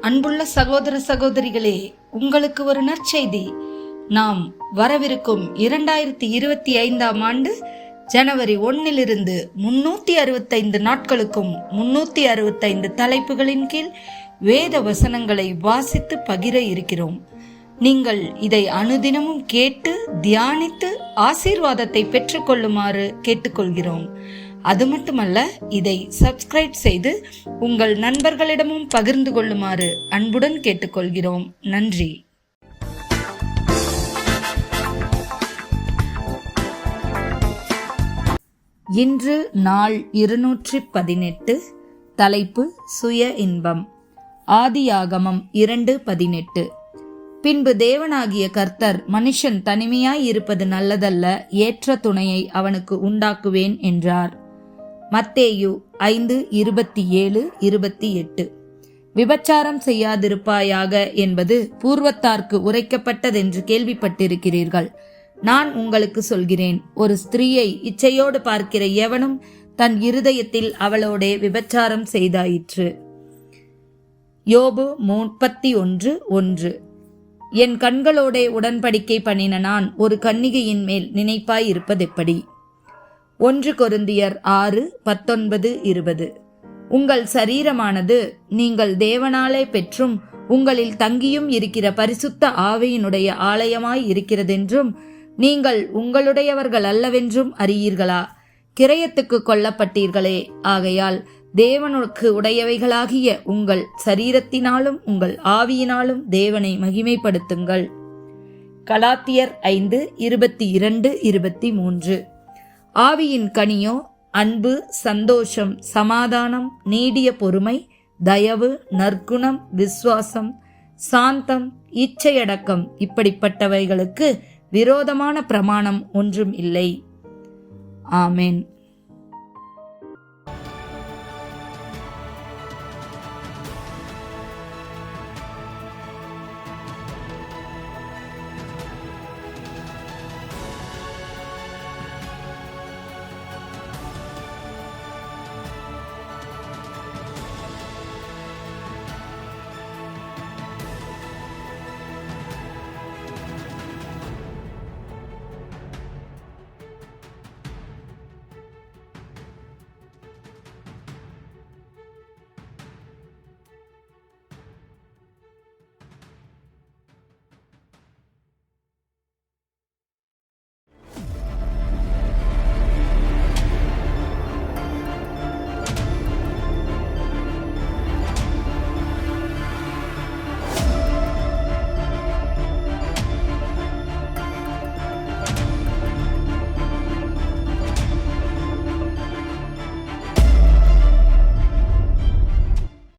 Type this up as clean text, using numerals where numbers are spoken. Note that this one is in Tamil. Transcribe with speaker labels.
Speaker 1: அன்புள்ள சகோதர சகோதரிகளே, உங்களுக்கு ஒரு நற்செய்தி. நாம் வரவிருக்கும் 2025 ஆண்டு ஜனவரி 1 365 நாட்களுக்கும் 365 தலைப்புகளின் கீழ் வேத வசனங்களை வாசித்து பகிர இருக்கிறோம். நீங்கள் இதை அனுதினமும் கேட்டு தியானித்து ஆசீர்வாதத்தை பெற்றுக்கொள்ளுமாறு கேட்டுக்கொள்கிறோம். அது மட்டுமல்ல, இதை சப்ஸ்கிரைப் செய்து உங்கள் நண்பர்களிடமும் பகிர்ந்து கொள்ளுமாறு அன்புடன் கேட்டுக்கொள்கிறோம். நன்றி. இன்று நாள் 218. தலைப்பு சுய இன்பம். ஆதியாகமம் 2:18. பின்பு தேவனாகிய கர்த்தர், மனுஷன் தனிமையாய் இருப்பது நல்லதல்ல, ஏற்ற துணையை அவனுக்கு உண்டாக்குவேன் என்றார். மத்தேயு 5:27-28. விபச்சாரம் செய்யாதிருப்பாயாக என்பது பூர்வத்தார்க்கு உரைக்கப்பட்டதென்று கேள்விப்பட்டிருக்கிறீர்கள். நான் உங்களுக்கு சொல்கிறேன், ஒரு ஸ்திரீயை இச்சையோடு பார்க்கிற எவனும் தன் இருதயத்தில் அவளோடே விபச்சாரம் செய்தாயிற்று. யோபு 31:1. என் கண்களோடே உடன்படிக்கை பண்ணின நான் ஒரு கன்னிகையின் மேல் நினைப்பாய் இருப்பதெப்படி? 1 கொரிந்தியர் 6:19-20. உங்கள் சரீரமானது நீங்கள் தேவனாலே பெற்றும் உங்களில் தங்கியும் இருக்கிற பரிசுத்த ஆவியினுடைய ஆலயமாய் இருக்கிறதென்றும் நீங்கள் உங்களுடையவர்கள் அல்லவென்றும் அறியீர்களா? கிரயத்துக்கு கொல்லப்பட்டீர்களே, ஆகையால் தேவனுக்கு உடையவைகளாகிய உங்கள் சரீரத்தினாலும் உங்கள் ஆவியினாலும் தேவனை மகிமைப்படுத்துங்கள். கலாத்தியர் 5:22-23. ஆவியின் கனியோ அன்பு, சந்தோஷம், சமாதானம், நீடிய பொறுமை, தயவு, நற்குணம், விசுவாசம், சாந்தம், இச்சையடக்கம். இப்படிப்பட்டவைகளுக்கு விரோதமான பிரமாணம் ஒன்றும் இல்லை. ஆமென்.